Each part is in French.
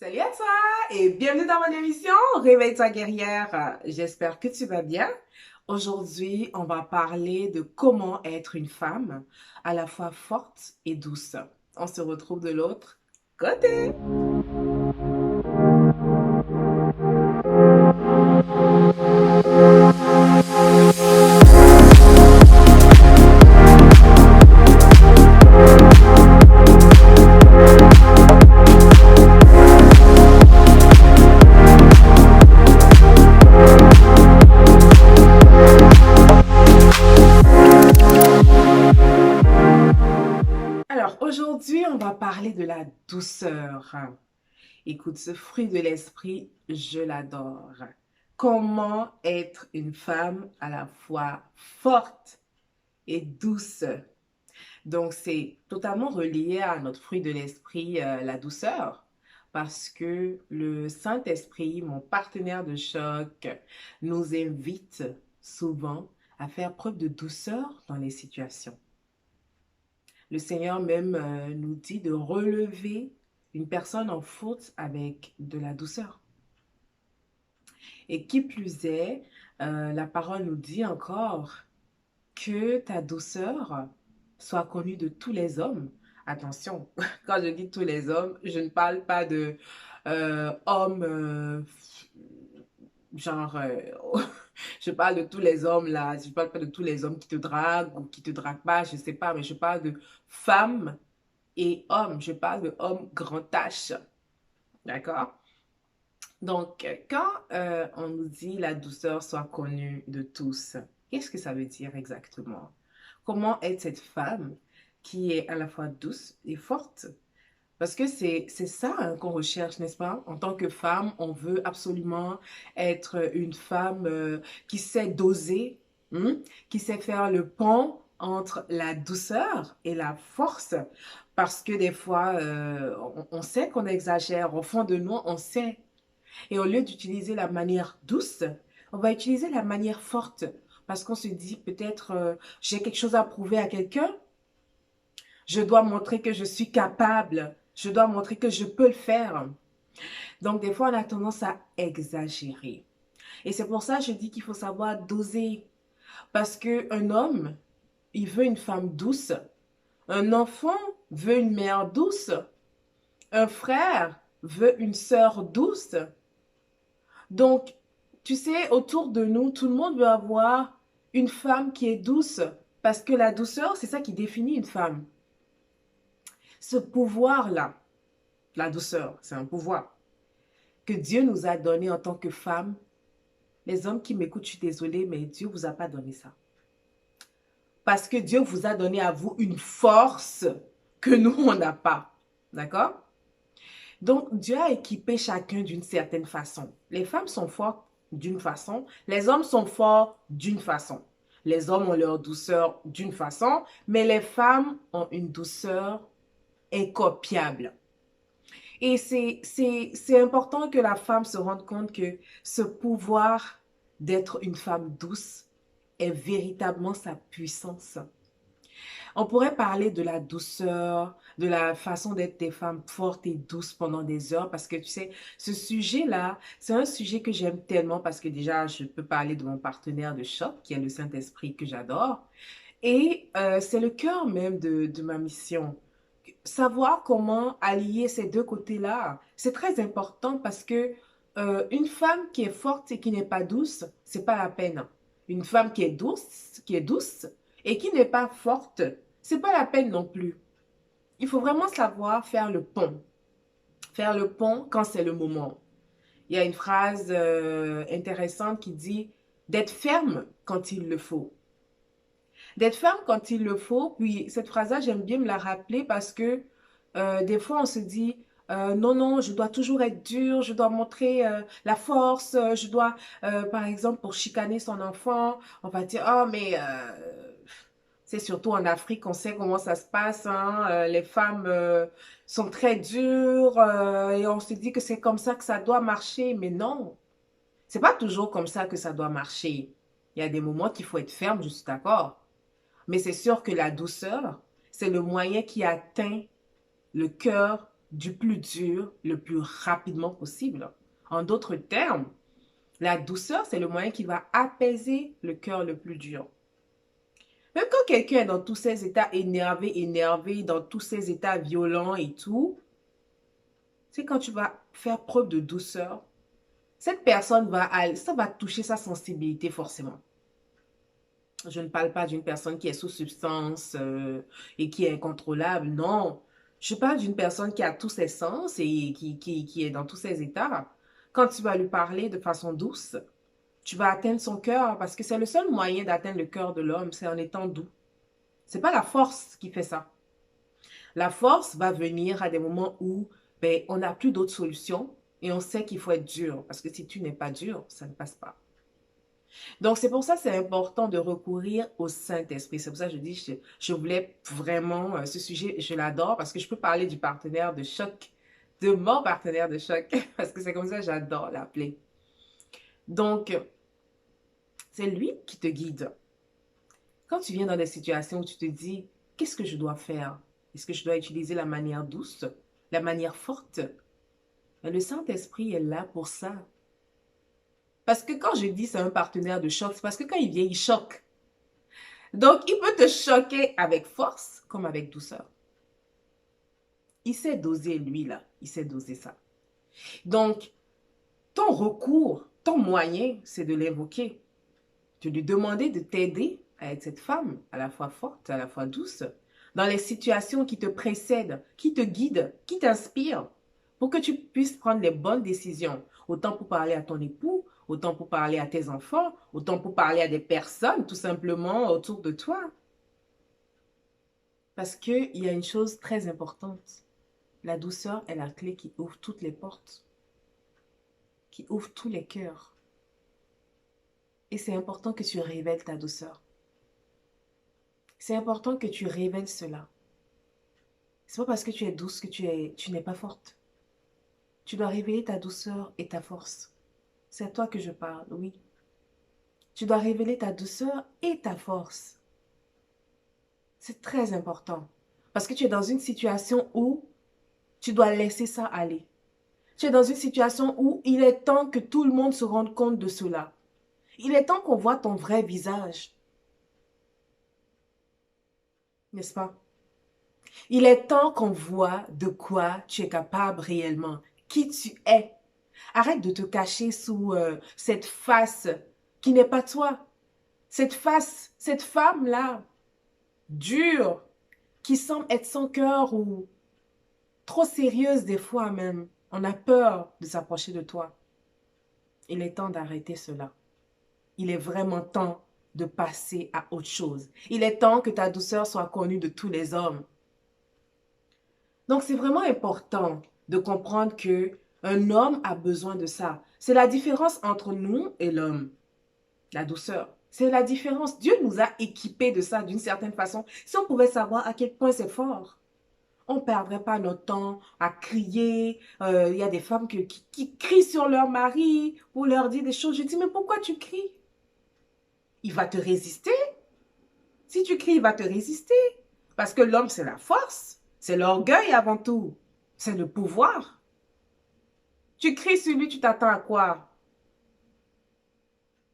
Salut à toi et bienvenue dans mon émission Réveille-toi guerrière. J'espère que tu vas bien. Aujourd'hui, on va parler de comment être une femme à la fois forte et douce. On se retrouve de l'autre côté. Alors aujourd'hui, on va parler de la douceur. Écoute, ce fruit de l'esprit, je l'adore. Comment être une femme à la fois forte et douce. Donc, c'est totalement relié à notre fruit de l'esprit, la douceur, parce que le Saint-Esprit, mon partenaire de choc, nous invite souvent à faire preuve de douceur dans les situations. Le Seigneur même nous dit de relever une personne en faute avec de la douceur. Et qui plus est, la parole nous dit encore que ta douceur soit connue de tous les hommes. Attention, quand je dis tous les hommes, je ne parle pas de hommes genre je parle de tous les hommes là, je parle pas de tous les hommes qui te draguent ou qui te draguent pas, je sais pas, mais je parle de femmes et hommes, je parle de hommes grand H. D'accord? Donc, quand on nous dit la douceur soit connue de tous, qu'est-ce que ça veut dire exactement? Comment être cette femme qui est à la fois douce et forte? Parce que c'est ça hein, qu'on recherche, n'est-ce pas? En tant que femme, on veut absolument être une femme qui sait doser, qui sait faire le pont entre la douceur et la force. Parce que des fois, on sait qu'on exagère. Au fond de nous, on sait. Et au lieu d'utiliser la manière douce, on va utiliser la manière forte. Parce qu'on se dit peut-être, j'ai quelque chose à prouver à quelqu'un. Je dois montrer que je suis capable. Je dois montrer que je peux le faire. Donc, des fois, on a tendance à exagérer. Et c'est pour ça que je dis qu'il faut savoir doser. Parce qu'un homme, il veut une femme douce. Un enfant veut une mère douce. Un frère veut une sœur douce. Donc, tu sais, autour de nous, tout le monde veut avoir une femme qui est douce. Parce que la douceur, c'est ça qui définit une femme. Ce pouvoir-là, la douceur, c'est un pouvoir que Dieu nous a donné en tant que femmes. Les hommes qui m'écoutent, je suis désolée, mais Dieu ne vous a pas donné ça. Parce que Dieu vous a donné à vous une force que nous, on n'a pas. D'accord? Donc, Dieu a équipé chacun d'une certaine façon. Les femmes sont fortes d'une façon, les hommes sont forts d'une façon. Les hommes ont leur douceur d'une façon, mais les femmes ont une douceur incopiable. Et c'est important que la femme se rende compte que ce pouvoir d'être une femme douce est véritablement sa puissance. On pourrait parler de la douceur, de la façon d'être des femmes fortes et douces pendant des heures parce que tu sais, ce sujet-là, c'est un sujet que j'aime tellement parce que déjà, je peux parler de mon partenaire de choc qui est le Saint-Esprit que j'adore. Et c'est le cœur même de ma mission. Savoir comment allier ces deux côtés-là, c'est très important parce que une femme qui est forte et qui n'est pas douce, c'est pas la peine. Une femme qui est douce et qui n'est pas forte, c'est pas la peine non plus. Il faut vraiment savoir faire le pont. Faire le pont quand c'est le moment. Il y a une phrase intéressante qui dit d'être ferme quand il le faut. D'être ferme quand il le faut. Puis cette phrase-là, j'aime bien me la rappeler parce que des fois, on se dit, non, non, je dois toujours être dure, je dois montrer la force, je dois, par exemple, pour chicaner son enfant, on va dire, oh, mais c'est surtout en Afrique, on sait comment ça se passe, hein, les femmes sont très dures et on se dit que c'est comme ça que ça doit marcher, mais non, c'est pas toujours comme ça que ça doit marcher. Il y a des moments qu'il faut être ferme, je suis d'accord. Mais c'est sûr que la douceur, c'est le moyen qui atteint le cœur du plus dur le plus rapidement possible. En d'autres termes, la douceur, c'est le moyen qui va apaiser le cœur le plus dur. Même quand quelqu'un est dans tous ces états énervé, dans tous ces états violents et tout, c'est quand tu vas faire preuve de douceur, cette personne ça va toucher sa sensibilité forcément. Je ne parle pas d'une personne qui est sous substance et qui est incontrôlable, non. Je parle d'une personne qui a tous ses sens et qui est dans tous ses états. Quand tu vas lui parler de façon douce, tu vas atteindre son cœur parce que c'est le seul moyen d'atteindre le cœur de l'homme, c'est en étant doux. C'est pas la force qui fait ça. La force va venir à des moments où ben, on n'a plus d'autres solutions et on sait qu'il faut être dur parce que si tu n'es pas dur, ça ne passe pas. Donc, c'est pour ça que c'est important de recourir au Saint-Esprit. C'est pour ça que je dis, je voulais vraiment, ce sujet, je l'adore parce que je peux parler du partenaire de choc, de mon partenaire de choc, parce que c'est comme ça que j'adore l'appeler. Donc, c'est lui qui te guide. Quand tu viens dans des situations où tu te dis, qu'est-ce que je dois faire? Est-ce que je dois utiliser la manière douce, la manière forte? Mais le Saint-Esprit est là pour ça. Parce que quand je dis c'est un partenaire de choc, c'est parce que quand il vient, il choque. Donc, il peut te choquer avec force comme avec douceur. Il sait doser, lui, là. Il sait doser ça. Donc, ton recours, ton moyen, c'est de l'invoquer. De lui demander de t'aider à être cette femme à la fois forte, à la fois douce, dans les situations qui te précèdent, qui te guident, qui t'inspirent, pour que tu puisses prendre les bonnes décisions. Autant pour parler à ton époux, autant pour parler à tes enfants, autant pour parler à des personnes tout simplement autour de toi. Parce qu'il y a une chose très importante. La douceur est la clé qui ouvre toutes les portes, qui ouvre tous les cœurs. Et c'est important que tu révèles ta douceur. C'est important que tu révèles cela. C'est pas parce que tu es douce que tu n'es pas forte. Tu dois révéler ta douceur et ta force. C'est à toi que je parle, oui. Tu dois révéler ta douceur et ta force. C'est très important. Parce que tu es dans une situation où tu dois laisser ça aller. Tu es dans une situation où il est temps que tout le monde se rende compte de cela. Il est temps qu'on voit ton vrai visage. N'est-ce pas? Il est temps qu'on voit de quoi tu es capable réellement, qui tu es. Arrête de te cacher sous cette face qui n'est pas toi. Cette face, cette femme-là, dure, qui semble être sans cœur ou trop sérieuse des fois même. On a peur de s'approcher de toi. Il est temps d'arrêter cela. Il est vraiment temps de passer à autre chose. Il est temps que ta douceur soit connue de tous les hommes. Donc, c'est vraiment important de comprendre que un homme a besoin de ça. C'est la différence entre nous et l'homme. La douceur. C'est la différence. Dieu nous a équipés de ça d'une certaine façon. Si on pouvait savoir à quel point c'est fort, on ne perdrait pas notre temps à crier. Il y a des femmes qui crient sur leur mari pour leur dire des choses. Je dis, mais pourquoi tu cries? Il va te résister. Si tu cries, il va te résister. Parce que l'homme, c'est la force. C'est l'orgueil avant tout. C'est le pouvoir. Tu cries sur lui, tu t'attends à quoi?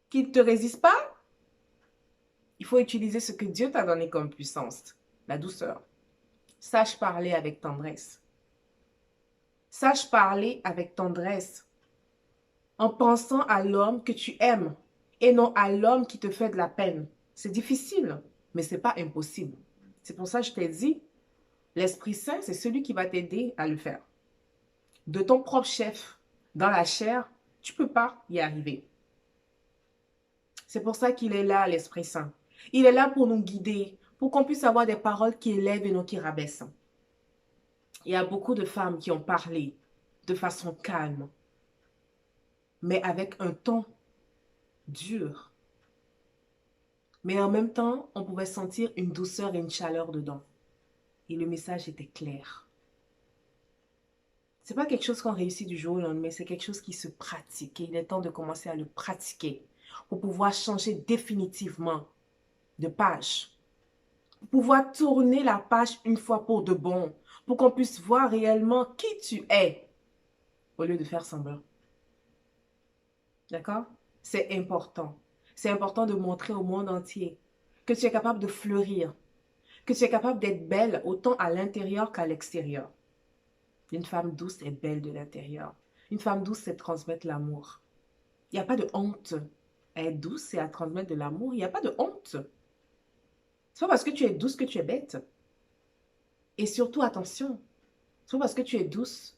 Qu'il ne te résiste pas? Il faut utiliser ce que Dieu t'a donné comme puissance. La douceur. Sache parler avec tendresse. Sache parler avec tendresse. En pensant à l'homme que tu aimes et non à l'homme qui te fait de la peine. C'est difficile, mais ce n'est pas impossible. C'est pour ça que je t'ai dit, l'Esprit Saint, c'est celui qui va t'aider à le faire. De ton propre chef, dans la chair, tu ne peux pas y arriver. C'est pour ça qu'il est là, l'Esprit Saint. Il est là pour nous guider, pour qu'on puisse avoir des paroles qui élèvent et non qui rabaissent. Il y a beaucoup de femmes qui ont parlé de façon calme, mais avec un ton dur. Mais en même temps, on pouvait sentir une douceur et une chaleur dedans. Et le message était clair. Ce n'est pas quelque chose qu'on réussit du jour au lendemain, c'est quelque chose qui se pratique. Et il est temps de commencer à le pratiquer pour pouvoir changer définitivement de page. Pour pouvoir tourner la page une fois pour de bon. pour qu'on puisse voir réellement qui tu es au lieu de faire semblant. D'accord? C'est important. C'est important de montrer au monde entier que tu es capable de fleurir, que tu es capable d'être belle autant à l'intérieur qu'à l'extérieur. Une femme douce est belle de l'intérieur. Une femme douce, c'est transmettre l'amour. Il n'y a pas de honte. Être douce, c'est à transmettre de l'amour. Il n'y a pas de honte. C'est pas parce que tu es douce que tu es bête. Et surtout, attention, c'est pas parce que tu es douce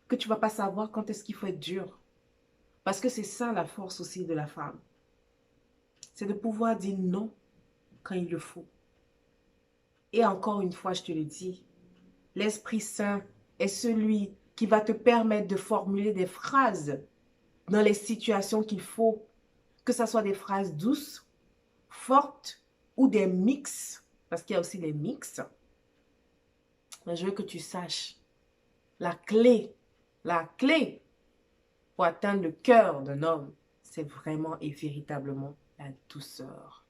que tu vas pas savoir quand est-ce qu'il faut être dur. Parce que c'est ça la force aussi de la femme. C'est de pouvoir dire non quand il le faut. Et encore une fois, je te le dis, l'Esprit Saint est celui qui va te permettre de formuler des phrases dans les situations qu'il faut, que ce soit des phrases douces, fortes ou des mix, parce qu'il y a aussi des mix. Mais je veux que tu saches, la clé pour atteindre le cœur d'un homme, c'est vraiment et véritablement la douceur.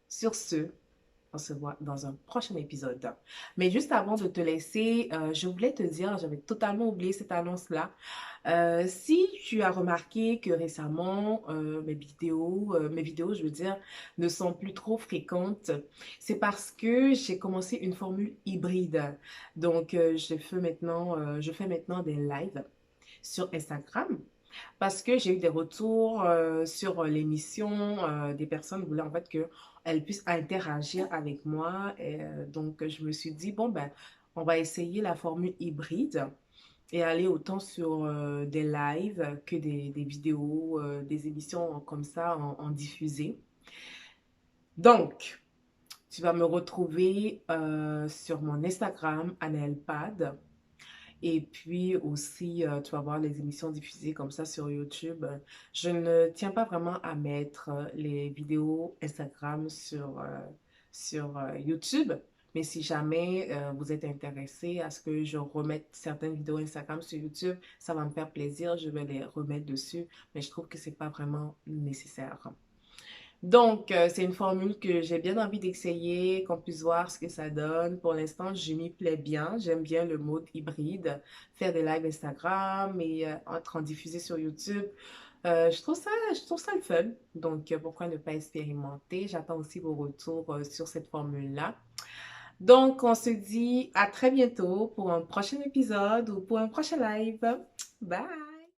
Sur ce, on se voit dans un prochain épisode. Mais juste avant de te laisser, je voulais te dire, j'avais totalement oublié cette annonce-là. Si tu as remarqué que récemment, mes vidéos, je veux dire, ne sont plus trop fréquentes, c'est parce que j'ai commencé une formule hybride. Donc, je fais maintenant des lives sur Instagram. Parce que j'ai eu des retours sur l'émission, des personnes voulaient en fait qu'elles puissent interagir avec moi. Et, donc, je me suis dit, bon, ben, on va essayer la formule hybride et aller autant sur des lives que des vidéos, des émissions comme ça en diffusé. Donc, tu vas me retrouver sur mon Instagram, Anaëlpad. Et puis aussi, tu vas voir les émissions diffusées comme ça sur YouTube. Je ne tiens pas vraiment à mettre les vidéos Instagram sur YouTube. Mais si jamais vous êtes intéressé à ce que je remette certaines vidéos Instagram sur YouTube, ça va me faire plaisir. Je vais les remettre dessus. Mais je trouve que c'est pas vraiment nécessaire. Donc, c'est une formule que j'ai bien envie d'essayer, qu'on puisse voir ce que ça donne. Pour l'instant, je m'y plais bien. J'aime bien le mode hybride, faire des lives Instagram et être en diffusé sur YouTube. Je trouve ça le fun. Donc, pourquoi ne pas expérimenter? J'attends aussi vos retours sur cette formule-là. Donc, on se dit à très bientôt pour un prochain épisode ou pour un prochain live. Bye!